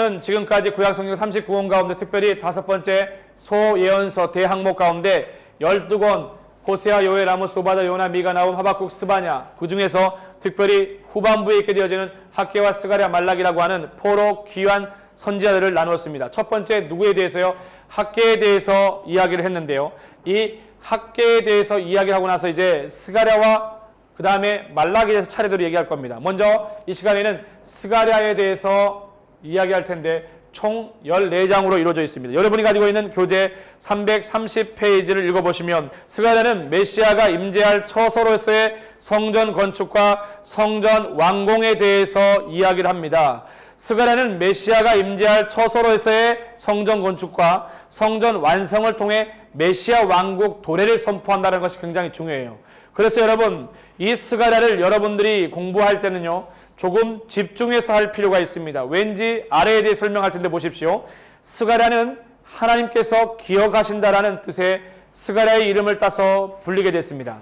오늘은 지금까지 구약성경 39권 가운데 특별히 5번째 소예언서 대항목 가운데 12권 호세아, 요엘, 아모스, 오바댜, 요나, 미가, 나훔, 하박국, 스바냐, 그 중에서 특별히 후반부에 있게 되어지는 학개와 스가랴, 말라기라고 하는 포로 귀한 선지자들을 나누었습니다. 첫 번째 누구에 대해서요? 학개에 대해서 이야기를 했는데요. 이 학개에 대해서 이야기하고 나서 이제 스가랴와 그 다음에 말라기에 대해서 차례대로 얘기할 겁니다. 먼저 이 시간에는 스가랴에 대해서 이야기할 텐데 총 14장으로 이루어져 있습니다. 여러분이 가지고 있는 교재 330페이지를 읽어보시면 스가랴는 메시아가 임재할 처소로서의 성전 건축과 성전 완공에 대해서 이야기를 합니다. 스가랴는 메시아가 임재할 처소로서의 성전 건축과 성전 완성을 통해 메시아 왕국 도래를 선포한다는 것이 굉장히 중요해요. 그래서 여러분, 이 스가랴를 여러분들이 공부할 때는요, 조금 집중해서 할 필요가 있습니다. 왠지 아래에 대해 설명할 텐데 보십시오. 스가랴는 하나님께서 기억하신다라는 뜻의 스가랴의 이름을 따서 불리게 됐습니다.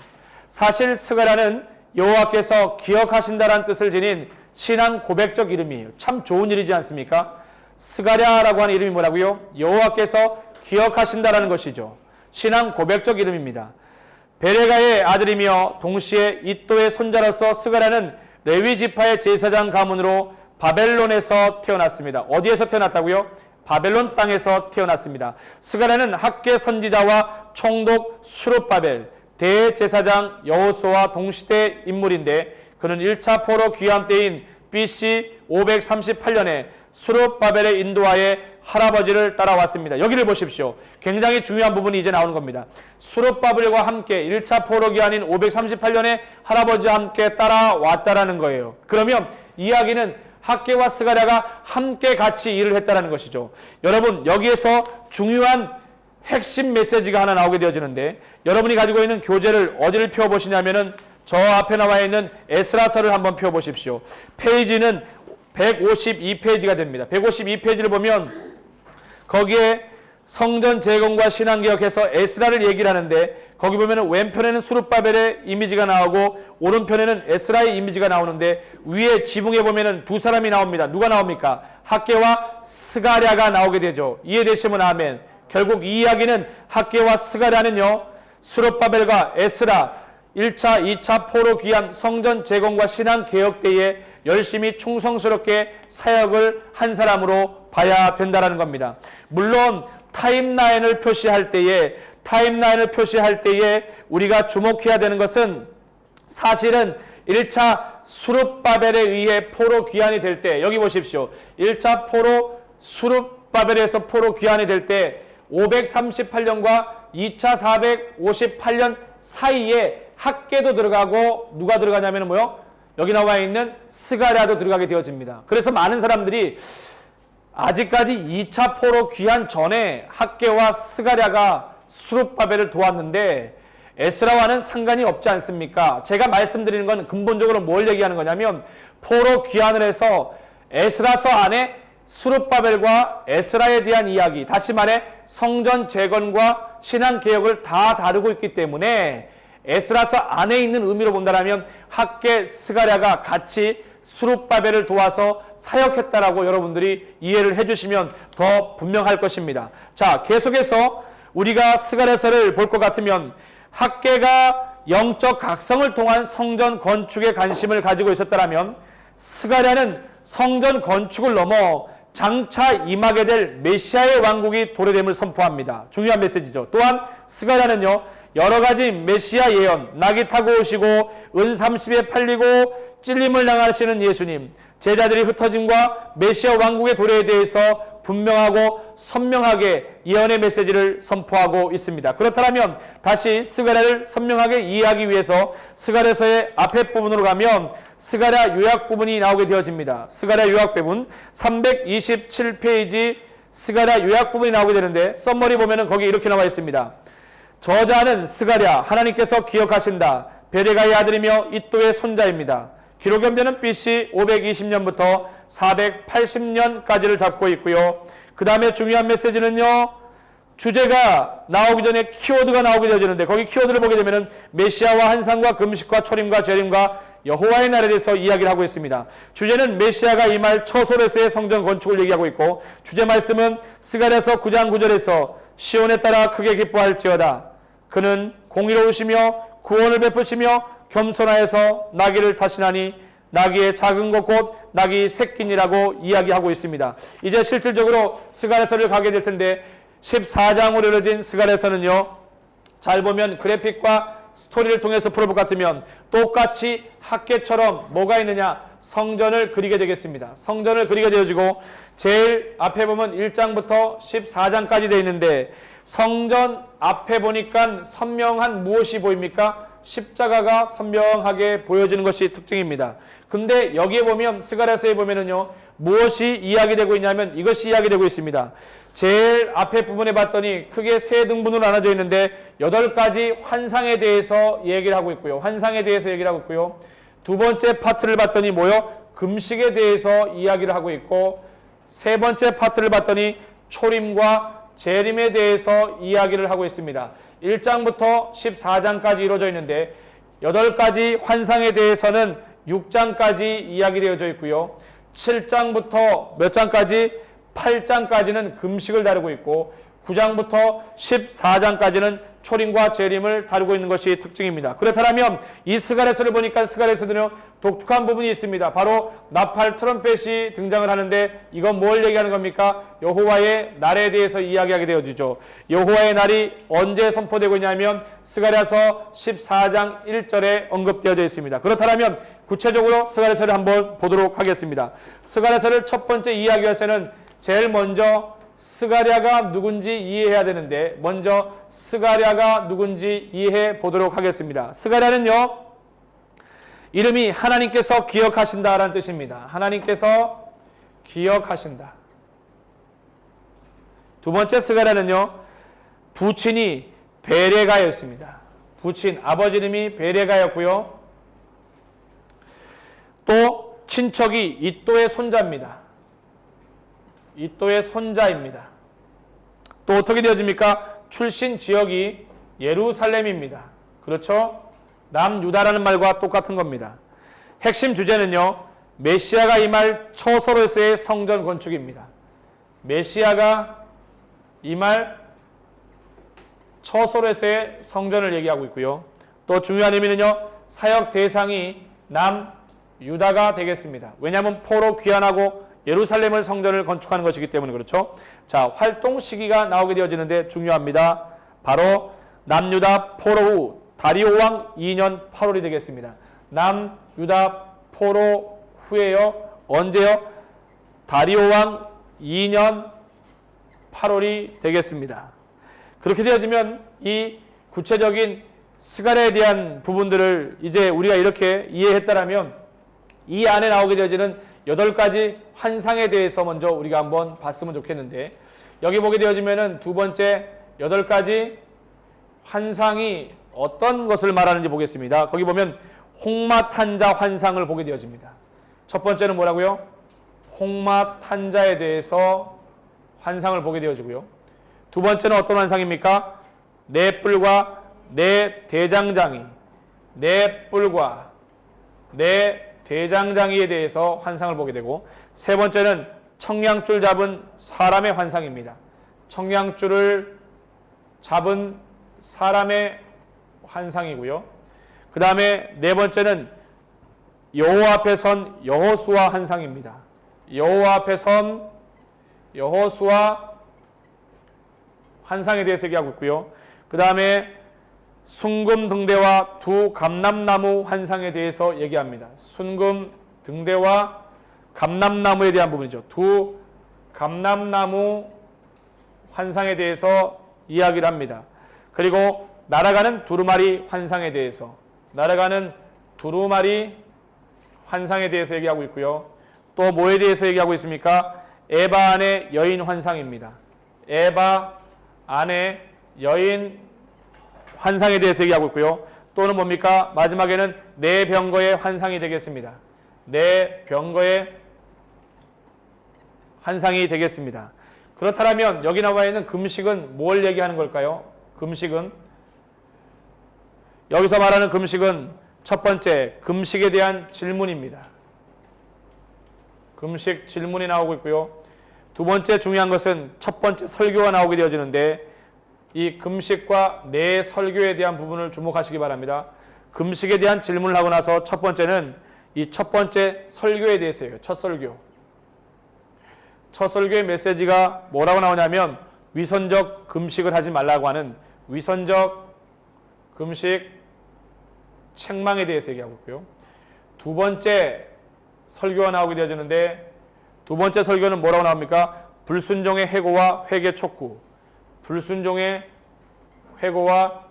사실 스가랴는 여호와께서 기억하신다라는 뜻을 지닌 신앙 고백적 이름이에요. 참 좋은 일이지 않습니까? 스가랴라고 하는 이름이 뭐라고요? 여호와께서 기억하신다라는 것이죠. 신앙 고백적 이름입니다. 베레가의 아들이며 동시에 이또의 손자로서 스가랴는 레위 지파의 제사장 가문으로 바벨론에서 태어났습니다. 어디에서 태어났다고요? 바벨론 땅에서 태어났습니다. 스가랴는 학개 선지자와 총독 수룹바벨, 대제사장 여호수아와 동시대 인물인데 그는 1차 포로 귀환 때인 BC 538년에 수룹바벨의 인도하에 할아버지를 따라왔습니다. 여기를 보십시오. 굉장히 중요한 부분이 이제 나오는 겁니다. 수룹바벨과 함께 1차 포로 귀환인 538년에 할아버지와 함께 따라왔다라는 거예요. 그러면 이야기는 학개와 스가랴가 함께 같이 일을 했다라는 것이죠. 여러분, 여기에서 중요한 핵심 메시지가 하나 나오게 되어지는데 여러분이 가지고 있는 교재를 어디를 펴보시냐면은 저 앞에 나와 있는 에스라서를 한번 펴보십시오. 페이지는 152페이지가 됩니다. 152페이지를 보면 거기에 성전 재건과 신앙개혁해서 에스라를 얘기를 하는데 거기 보면 왼편에는 수룹바벨의 이미지가 나오고 오른편에는 에스라의 이미지가 나오는데 위에 지붕에 보면 두 사람이 나옵니다. 누가 나옵니까? 학개와 스가랴가 나오게 되죠. 이해되시면 아멘. 결국 이 이야기는 학개와 스가랴는요, 수룹바벨과 에스라 1차, 2차 포로 귀환 성전 재건과 신앙 개혁 때에 열심히 충성스럽게 사역을 한 사람으로 봐야 된다는 겁니다. 물론 타임라인을 표시할 때에 우리가 주목해야 되는 것은 사실은 1차 수룹바벨에 의해 포로 귀환이 될 때, 여기 보십시오. 1차 포로 수룹바벨에서 포로 귀환이 될 때 538년과 2차 458년 사이에 학개도 들어가고 누가 들어가냐면 뭐요? 여기 나와 있는 스가랴도 들어가게 되어집니다. 그래서 많은 사람들이 아직까지 2차 포로 귀환 전에 학개와 스가랴가 수룹바벨을 도왔는데 에스라와는 상관이 없지 않습니까? 제가 말씀드리는 건 근본적으로 뭘 얘기하는 거냐면 포로 귀환을 해서 에스라서 안에 수룹바벨과 에스라에 대한 이야기, 다시 말해 성전 재건과 신앙 개혁을 다 다루고 있기 때문에 에스라서 안에 있는 의미로 본다면 학개, 스가랴가 같이 수룹바벨을 도와서 사역했다라고 여러분들이 이해를 해주시면 더 분명할 것입니다. 자, 계속해서 우리가 스가랴서를 볼 것 같으면 학개가 영적 각성을 통한 성전 건축에 관심을 가지고 있었다면 스가랴는 성전 건축을 넘어 장차 임하게 될 메시아의 왕국이 도래됨을 선포합니다. 중요한 메시지죠. 또한 스가랴는요, 여러 가지 메시아 예언, 낙이 타고 오시고 은 30에 팔리고 찔림을 당하시는 예수님, 제자들이 흩어짐과 메시아 왕국의 도래에 대해서 분명하고 선명하게 예언의 메시지를 선포하고 있습니다. 그렇다면 다시 스가랴를 선명하게 이해하기 위해서 스가랴서의 앞에 부분으로 가면 스가랴 요약 부분이 나오게 되어집니다. 스가랴 요약 부분 327페이지 스가랴 요약 부분이 나오게 되는데 썸머리 보면은 거기 이렇게 나와 있습니다. 저자는 스가랴, 하나님께서 기억하신다. 베레가의 아들이며 이또의 손자입니다. 기록 연대는 BC 520년부터 480년까지를 잡고 있고요. 그 다음에 중요한 메시지는요, 주제가 나오기 전에 키워드가 나오게 되어지는데 거기 키워드를 보게 되면 메시아와 환상과 금식과 초림과 재림과 여호와의 날에 대해서 이야기를 하고 있습니다. 주제는 메시아가 임할 처소에서의 성전 건축을 얘기하고 있고, 주제 말씀은 스가랴서 9장 9절에서 시온에 따라 크게 기뻐할지어다. 그는 공의로우시며 구원을 베푸시며 겸손하여서 나귀를 타시나니 나귀의 작은 것 곧 나귀 새끼니라고 이야기하고 있습니다. 이제 실질적으로 스가랴서를 가게 될 텐데 14장으로 이루어진 스가랴서는요, 잘 보면 그래픽과 스토리를 통해서 풀어볼 것 같으면 똑같이 학계처럼 뭐가 있느냐, 성전을 그리게 되겠습니다. 성전을 그리게 되어지고 제일 앞에 보면 1장부터 14장까지 되어 있는데 성전 앞에 보니까 선명한 무엇이 보입니까? 십자가가 선명하게 보여지는 것이 특징입니다. 근데 여기에 보면 스가랴서에 보면은요, 무엇이 이야기되고 있냐면 이것이 이야기되고 있습니다. 제일 앞에 부분에 봤더니 크게 세 등분으로 나눠져 있는데 8가지 환상에 대해서 얘기를 하고 있고요. 환상에 대해서 얘기를 하고 있고요. 두 번째 파트를 봤더니 뭐요? 금식에 대해서 이야기를 하고 있고, 세 번째 파트를 봤더니 초림과 재림에 대해서 이야기를 하고 있습니다. 1장부터 14장까지 이루어져 있는데 8가지 환상에 대해서는 6장까지 이야기되어져 있고요. 7장부터 몇 장까지? 8장까지는 금식을 다루고 있고 9장부터 14장까지는 초림과 재림을 다루고 있는 것이 특징입니다. 그렇다면 이 스가랴서를 보니까 스가랴서는요, 독특한 부분이 있습니다. 바로 나팔 트럼펫이 등장을 하는데 이건 뭘 얘기하는 겁니까? 여호와의 날에 대해서 이야기하게 되어지죠. 여호와의 날이 언제 선포되고 있냐면 스가랴서 14장 1절에 언급되어져 있습니다. 그렇다면 구체적으로 스가랴서를 한번 보도록 하겠습니다. 스가랴서를 첫 번째 이야기할때는 제일 먼저 스가랴가 누군지 이해해야 되는데 먼저 스가랴가 누군지 이해해 보도록 하겠습니다. 스가랴는요, 이름이 하나님께서 기억하신다라는 뜻입니다. 하나님께서 기억하신다. 두 번째 스가랴는요, 부친이 베레가였습니다. 부친, 아버지 이름이 베레가였고요. 또 친척이 이또의 손자입니다. 이또의 손자입니다. 또 어떻게 되어집니까? 출신 지역이 예루살렘입니다. 그렇죠? 남유다라는 말과 똑같은 겁니다. 핵심 주제는요, 메시아가 임할 처소로서의 성전 건축입니다. 메시아가 임할 처소로서의 성전을 얘기하고 있고요. 또 중요한 의미는요, 사역 대상이 남유다가 되겠습니다. 왜냐하면 포로 귀환하고 예루살렘을 성전을 건축하는 것이기 때문에 그렇죠. 자, 활동 시기가 나오게 되어지는데 중요합니다. 바로 남유다 포로 후 다리오 왕 2년 8월이 되겠습니다. 남유다 포로 후에요. 언제요? 다리오 왕 2년 8월이 되겠습니다. 그렇게 되어지면 이 구체적인 스가랴에 대한 부분들을 이제 우리가 이렇게 이해했다라면 이 안에 나오게 되어지는 8가지 환상에 대해서 먼저 우리가 한번 봤으면 좋겠는데, 여기 보게 되어지면은 두 번째 8가지 환상이 어떤 것을 말하는지 보겠습니다. 거기 보면 홍마탄자 환상을 보게 되어집니다. 첫 번째는 뭐라고요? 홍마탄자에 대해서 환상을 보게 되어지고요. 두 번째는 어떤 환상입니까? 네 뿔과 네 대장장이, 네 뿔과 네 대장장이에 대해서 환상을 보게 되고, 세 번째는 청량줄 잡은 사람의 환상입니다. 청량줄을 잡은 사람의 환상이고요. 그 다음에 네 번째는 여호와 앞에 선 여호수아 환상입니다. 여호와 앞에 선 여호수아 환상에 대해서 얘기하고 있고요. 그 다음에 순금 등대와 두 감람나무 환상에 대해서 얘기합니다. 순금 등대와 감람나무에 대한 부분이죠. 두 감람나무 환상에 대해서 이야기를 합니다. 그리고 날아가는 두루마리 환상에 대해서, 날아가는 두루마리 환상에 대해서 얘기하고 있고요. 또 뭐에 대해서 얘기하고 있습니까? 에바 안의 여인 환상입니다. 에바 안의 여인 환상에 대해서 얘기하고 있고요. 또는 뭡니까? 마지막에는 네 병거의 환상이 되겠습니다. 네 병거의 환상이 되겠습니다. 그렇다면 여기 나와 있는 금식은 뭘 얘기하는 걸까요? 금식은, 여기서 말하는 금식은 첫 번째, 금식에 대한 질문입니다. 금식 질문이 나오고 있고요. 두 번째 중요한 것은 첫 번째 설교가 나오게 되어지는데 이 금식과 내 설교에 대한 부분을 주목하시기 바랍니다. 금식에 대한 질문을 하고 나서 첫 번째는 이 첫 번째 설교에 대해서예요. 첫 설교. 첫 설교의 메시지가 뭐라고 나오냐면 위선적 금식을 하지 말라고 하는 위선적 금식 책망에 대해서 얘기하고 있고요. 두 번째 설교가 나오게 되어지는데 두 번째 설교는 뭐라고 나옵니까? 불순종의 회고와 회개 촉구. 불순종의 회고와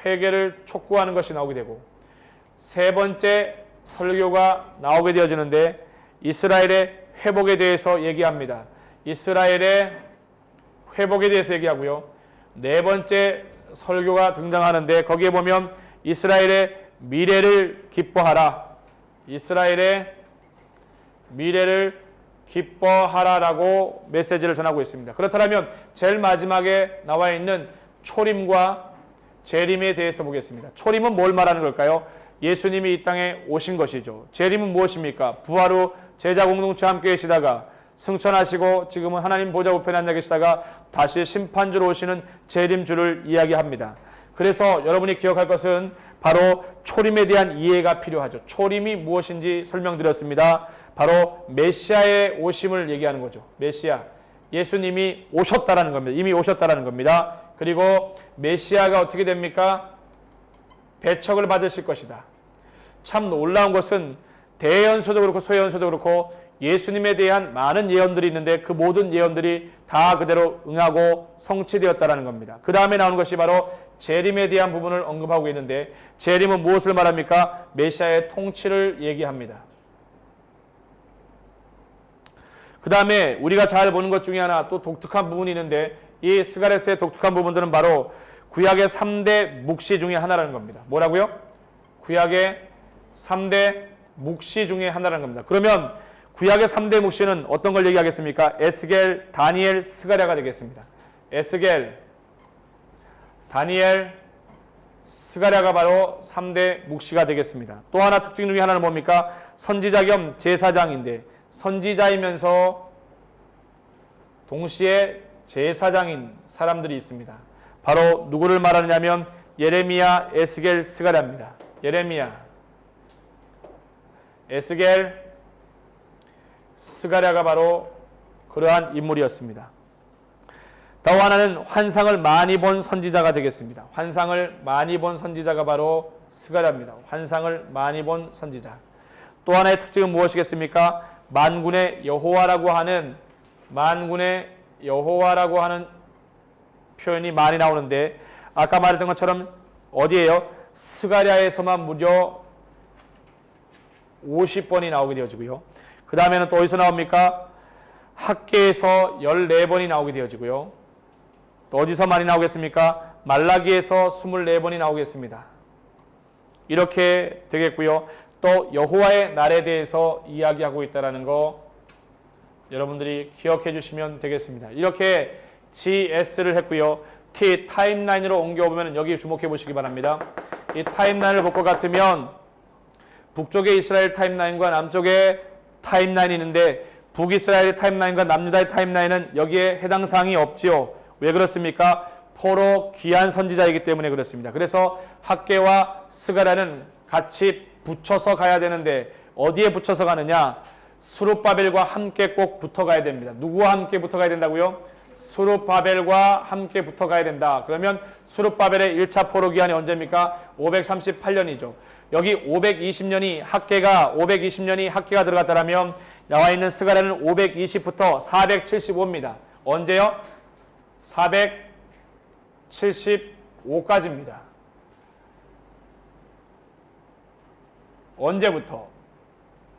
회개를 촉구하는 것이 나오게 되고 세 번째 설교가 나오게 되어지는데 이스라엘의 회복에 대해서 얘기합니다. 이스라엘의 회복에 대해서 얘기하고요. 네 번째 설교가 등장하는데 거기에 보면 이스라엘의 미래를 기뻐하라. 이스라엘의 미래를 기뻐하라라고 메시지를 전하고 있습니다. 그렇다면 제일 마지막에 나와 있는 초림과 재림에 대해서 보겠습니다. 초림은 뭘 말하는 걸까요? 예수님이 이 땅에 오신 것이죠. 재림은 무엇입니까? 부활 후 제자 공동체와 함께 계시다가 승천하시고 지금은 하나님 보좌 우편에 앉아 계시다가 다시 심판주로 오시는 재림주를 이야기합니다. 그래서 여러분이 기억할 것은 바로 초림에 대한 이해가 필요하죠. 초림이 무엇인지 설명드렸습니다. 바로 메시아의 오심을 얘기하는 거죠. 메시아. 예수님이 오셨다라는 겁니다. 이미 오셨다라는 겁니다. 그리고 메시아가 어떻게 됩니까? 배척을 받으실 것이다. 참 놀라운 것은 대예언서도 그렇고 소예언서도 그렇고 예수님에 대한 많은 예언들이 있는데 그 모든 예언들이 다 그대로 응하고 성취되었다라는 겁니다. 그 다음에 나오는 것이 바로 재림에 대한 부분을 언급하고 있는데 재림은 무엇을 말합니까? 메시아의 통치를 얘기합니다. 그 다음에 우리가 잘 보는 것 중에 하나 또 독특한 부분이 있는데 이 스가랴서의 독특한 부분들은 바로 구약의 3대 묵시 중에 하나라는 겁니다. 뭐라고요? 구약의 3대 묵시 중에 하나라는 겁니다. 그러면 구약의 3대 묵시는 어떤 걸 얘기하겠습니까? 에스겔, 다니엘, 스가랴가 되겠습니다. 에스겔, 다니엘, 스가랴가 바로 3대 묵시가 되겠습니다. 또 하나 특징 중에 하나는 뭡니까? 선지자 겸 제사장인데 선지자이면서 동시에 제사장인 사람들이 있습니다. 바로 누구를 말하느냐면 예레미야, 에스겔, 스가랴입니다. 예레미야, 에스겔, 스가랴가 바로 그러한 인물이었습니다. 또 하나는 환상을 많이 본 선지자가 되겠습니다. 환상을 많이 본 선지자가 바로 스가랴입니다. 환상을 많이 본 선지자. 또 하나의 특징은 무엇이겠습니까? 만군의 여호와라고 하는 표현이 많이 나오는데 아까 말했던 것처럼 어디에요? 스가랴에서만 무려 50번이 나오게 되어지고요. 그 다음에는 또 어디서 나옵니까? 학계에서 14번이 나오게 되어지고요. 또 어디서 많이 나오겠습니까? 말라기에서 24번이 나오겠습니다. 이렇게 되겠고요. 또 여호와의 날에 대해서 이야기하고 있다는 거 여러분들이 기억해 주시면 되겠습니다. 이렇게 GS를 했고요. T 타임라인으로 옮겨보면 여기 주목해 보시기 바랍니다. 이 타임라인을 볼 것 같으면 북쪽의 이스라엘 타임라인과 남쪽의 타임라인이 있는데 북이스라엘의 타임라인과 남유다의 타임라인은 여기에 해당 사항이 없지요. 왜 그렇습니까? 포로 귀한 선지자이기 때문에 그렇습니다. 그래서 학계와 스가랴는 같이 붙여서 가야 되는데 어디에 붙여서 가느냐? 스룹바벨과 함께 꼭 붙어 가야 됩니다. 누구와 함께 붙어 가야 된다고요? 스룹바벨과 함께 붙어 가야 된다. 그러면 스룹바벨의 1차 포로 귀환이 언제입니까? 538년이죠. 여기 520년이 학계가 들어갔다면 나와 있는 스가랴는 520부터 475입니다. 언제요? 475까지입니다. 언제부터?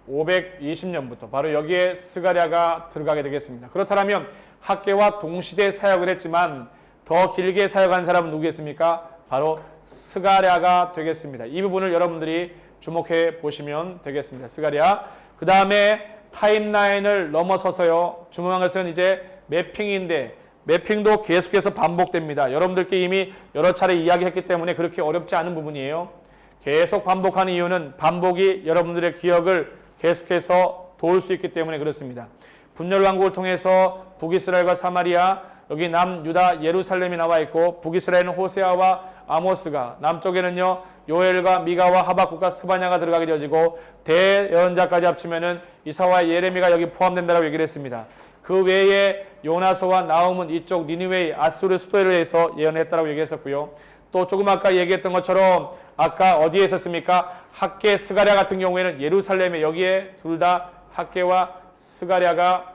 520년부터 바로 여기에 스가랴가 들어가게 되겠습니다. 그렇다면 학계와 동시대 사역을 했지만 더 길게 사역한 사람은 누구겠습니까? 바로 스가랴가 되겠습니다. 이 부분을 여러분들이 주목해 보시면 되겠습니다. 스가랴. 그 다음에 타임라인을 넘어서서요. 중요한 것은 이제 매핑인데 매핑도 계속해서 반복됩니다. 여러분들께 이미 여러 차례 이야기했기 때문에 그렇게 어렵지 않은 부분이에요. 계속 반복하는 이유는 반복이 여러분들의 기억을 계속해서 도울 수 있기 때문에 그렇습니다. 분열왕국을 통해서 북이스라엘과 사마리아, 여기 남유다 예루살렘이 나와 있고 북이스라엘은 호세아와 아모스가, 남쪽에는요 요엘과 미가와 하박국과 스바냐가 들어가게 되어지고 대예언자까지 합치면은 이사와 예레미가 여기 포함된다고 얘기를 했습니다. 그 외에 요나서와 나훔은 이쪽 니느웨 아수르 수도에 대해서 예언했다고 얘기했었고요. 또 조금 아까 얘기했던 것처럼 아까 어디에 있었습니까? 학계, 스가랴 같은 경우에는 예루살렘에, 여기에 둘 다 학계와 스가랴가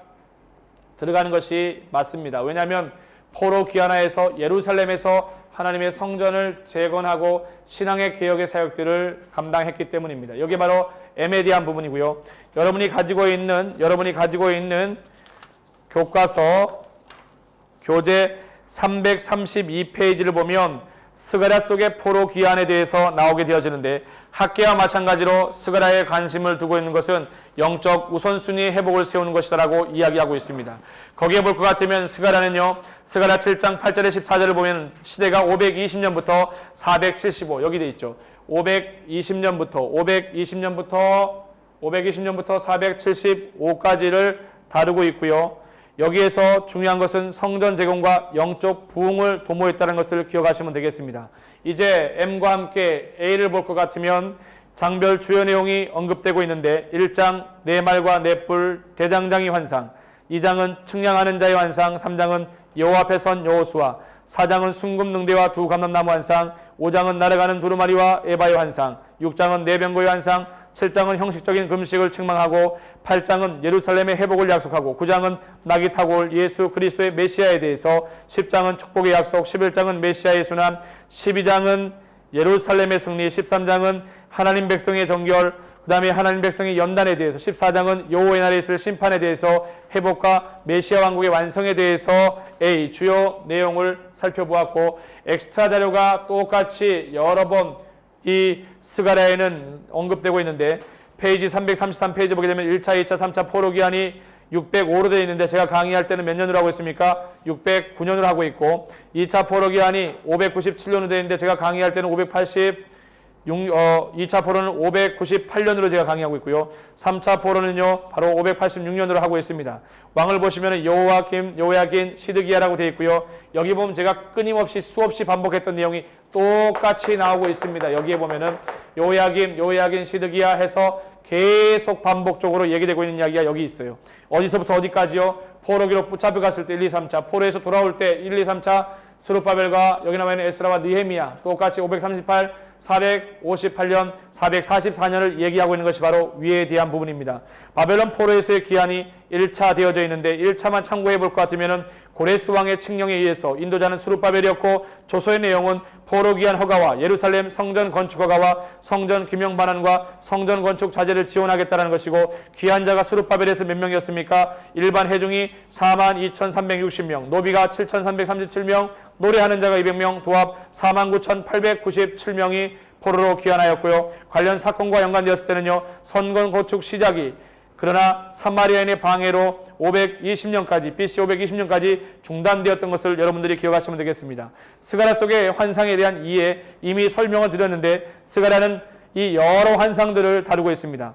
들어가는 것이 맞습니다. 왜냐하면 포로 귀환하에서 예루살렘에서 하나님의 성전을 재건하고 신앙의 개혁의 사역들을 감당했기 때문입니다. 여기 바로 M에 대한 부분이고요. 여러분이 가지고 있는 교과서 교재 332페이지를 보면 스가랴 속의 포로 귀환에 대해서 나오게 되어지는데, 학계와 마찬가지로 스가랴에 관심을 두고 있는 것은 영적 우선순위의 회복을 세우는 것이다라고 이야기하고 있습니다. 거기에 볼 것 같으면 스가랴는요, 스가랴 7장 8절에 14절을 보면 시대가 520년부터 475, 여기 돼 있죠. 520년부터 475까지를 다루고 있고요. 여기에서 중요한 것은 성전 재건과 영적 부흥을 도모했다는 것을 기억하시면 되겠습니다. 이제 M과 함께 A를 볼 것 같으면 장별 주요 내용이 언급되고 있는데, 1장 내 말과 내 뿔 대장장이 환상, 2장은 측량하는 자의 환상, 3장은 여호와 앞에 선 여호수아, 4장은 순금 능대와 두 감람나무 환상, 5장은 날아가는 두루마리와 에바의 환상, 6장은 내병거의 환상, 7장은 형식적인 금식을 책망하고, 8장은 예루살렘의 회복을 약속하고, 9장은 낙이 타고 올 예수 그리스도의 메시아에 대해서, 10장은 축복의 약속, 11장은 메시아의 순환, 12장은 예루살렘의 승리, 13장은 하나님 백성의 정결, 그 다음에 하나님 백성의 연단에 대해서, 14장은 여호와의 날에 있을 심판에 대해서, 회복과 메시아 왕국의 완성에 대해서의 주요 내용을 살펴보았고, 엑스트라 자료가 똑같이 여러 번 이 스가랴에는 언급되고 있는데, 페이지 333페이지 보게 되면 1차, 2차, 3차 포로 귀환이 605로 되어 있는데, 제가 강의할 때는 몇 년으로 하고 있습니까? 609년으로 하고 있고, 2차 포로 귀환이 597년으로 되어 있는데, 제가 강의할 때는 2차 포로는 598년으로 제가 강의하고 있고요. 3차 포로는요 바로 586년으로 하고 있습니다. 왕을 보시면 여호야긴, 시드기야라고 되어 있고요. 여기 보면 제가 끊임없이 수없이 반복했던 내용이 똑같이 나오고 있습니다. 여기에 보면은 여호야긴, 시드기야 해서 계속 반복적으로 얘기되고 있는 이야기가 여기 있어요. 어디서부터 어디까지요? 포로기로 붙잡혀갔을 때 1, 2, 3차, 포로에서 돌아올 때 1, 2, 3차, 스룹바벨과 여기 나와 있는 에스라와 느헤미야, 똑같이 538, 458년, 444년을 얘기하고 있는 것이 바로 위에 대한 부분입니다. 바벨론 포로에서의 기한이 1차 되어져 있는데, 1차만 참고해 볼 것 같으면 고레스 왕의 칙령에 의해서 인도자는 스룹바벨이었고, 조서의 내용은 포로 기한 허가와 예루살렘 성전 건축 허가와 성전 기명 반환과 성전 건축 자재를 지원하겠다는 것이고, 기한자가 스룹바벨에서 몇 명이었습니까? 일반 회중이 42,360명, 노비가 7,337명, 노래하는 자가 200명, 도합 49,897명이 포로로 귀환하였고요. 관련 사건과 연관되었을 때는요, 성전 건축 시작이, 그러나 사마리아인의 방해로 520년까지, BC 520년까지 중단되었던 것을 여러분들이 기억하시면 되겠습니다. 스가랴 속의 환상에 대한 이해 이미 설명을 드렸는데, 스가랴는 이 여러 환상들을 다루고 있습니다.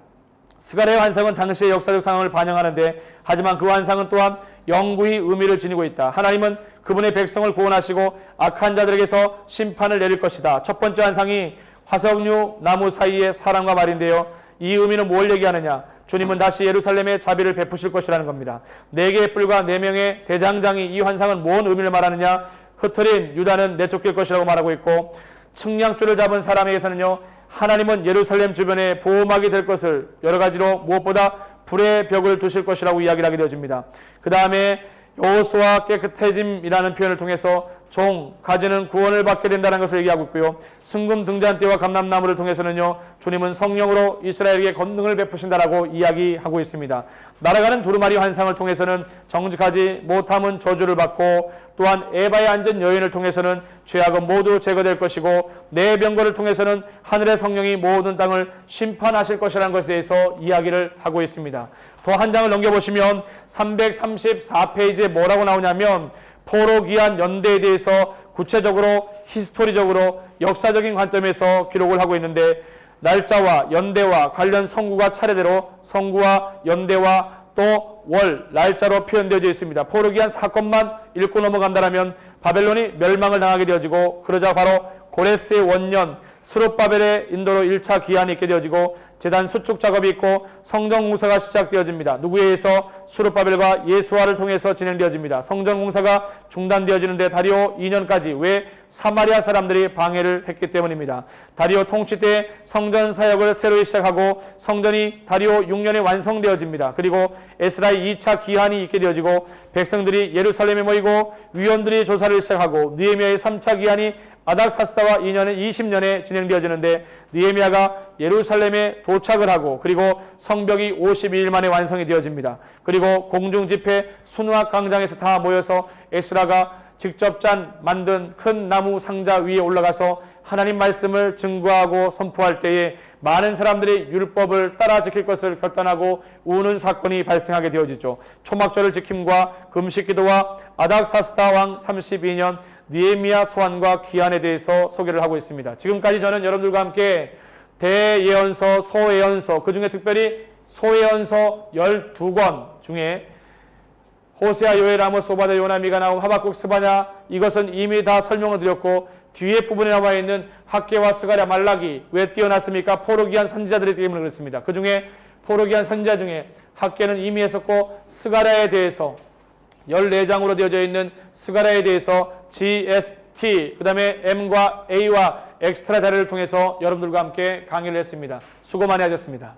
스가랴의 환상은 당시의 역사적 상황을 반영하는데, 하지만 그 환상은 또한 영구히 의미를 지니고 있다. 하나님은 그분의 백성을 구원하시고 악한 자들에게서 심판을 내릴 것이다. 첫 번째 환상이 화석류 나무 사이의 사람과 말인데요. 이 의미는 뭘 얘기하느냐? 주님은 다시 예루살렘에 자비를 베푸실 것이라는 겁니다. 4개의 뿔과 4명의 대장장이, 이 환상은 뭔 의미를 말하느냐? 흩어린 유다는 내쫓길 것이라고 말하고 있고, 측량줄을 잡은 사람에게서는요, 하나님은 예루살렘 주변에 보호막이 될 것을, 여러 가지로 무엇보다 불의 벽을 두실 것이라고 이야기를 하게 되어집니다. 그 다음에 여호수아 깨끗해짐이라는 표현을 통해서 종, 가지는 구원을 받게 된다는 것을 얘기하고 있고요. 순금 등잔대와 감람나무를 통해서는요, 주님은 성령으로 이스라엘에게 권능을 베푸신다라고 이야기하고 있습니다. 날아가는 두루마리 환상을 통해서는 정직하지 못함은 저주를 받고, 또한 에바에 앉은 여인을 통해서는 죄악은 모두 제거될 것이고, 내병거를 통해서는 하늘의 성령이 모든 땅을 심판하실 것이라는 것에 대해서 이야기를 하고 있습니다. 더 한 장을 넘겨보시면 334페이지에 뭐라고 나오냐면, 포로 귀환 연대에 대해서 구체적으로 히스토리적으로 역사적인 관점에서 기록을 하고 있는데 날짜와 연대와 관련 성구가 차례대로 성구와 연대와 또 월, 날짜로 표현되어 있습니다. 포르기안 사건만 읽고 넘어간다면 바벨론이 멸망을 당하게 되어지고 그러자 바로 고레스의 원년 스룹바벨의 인도로 1차 기한이 있게 되어지고 제단 수축 작업이 있고 성전 공사가 시작되어집니다. 누구에 의해서? 스룹바벨과 예수아를 통해서 진행되어집니다. 성전 공사가 중단되어지는데 다리오 2년까지 왜? 사마리아 사람들이 방해를 했기 때문입니다. 다리오 통치 때 성전 사역을 새로 시작하고 성전이 다리오 6년에 완성되어집니다. 그리고 에스라의 2차 기한이 있게 되어지고 백성들이 예루살렘에 모이고 위원들이 조사를 시작하고 느헤미야의 3차 기한이 아닥사스다와 2년에 20년에 진행되어지는데 느헤미야가 예루살렘에 도착을 하고 그리고 성벽이 52일 만에 완성이 되어집니다. 그리고 공중집회 순회학 광장에서 다 모여서 에스라가 직접 만든 큰 나무 상자 위에 올라가서 하나님 말씀을 증거하고 선포할 때에 많은 사람들이 율법을 따라 지킬 것을 결단하고 우는 사건이 발생하게 되어지죠. 초막절을 지킴과 금식기도와 아닥사스다 왕 32년 느헤미야 소환과 기한에 대해서 소개를 하고 있습니다. 지금까지 저는 여러분들과 함께 대예언서, 소예언서, 그 중에 특별히 소예언서 12권 중에 호세아, 요엘, 아모스, 오바댜, 요나, 미가, 나훔, 하박국, 스바냐 이것은 이미 다 설명을 드렸고 뒤에 부분에 나와 있는 학개와 스가랴, 말라기 왜 띄어놨습니까? 포르기안 선지자들이 때문에 그렇습니다. 그 중에 포르기안 선지자 중에 학개는 이미 했었고 스가랴에 대해서 14장으로 되어져 있는 스가랴에 대해서 GST 그 다음에 M과 A와 엑스트라 자료를 통해서 여러분들과 함께 강의를 했습니다. 수고 많이 하셨습니다.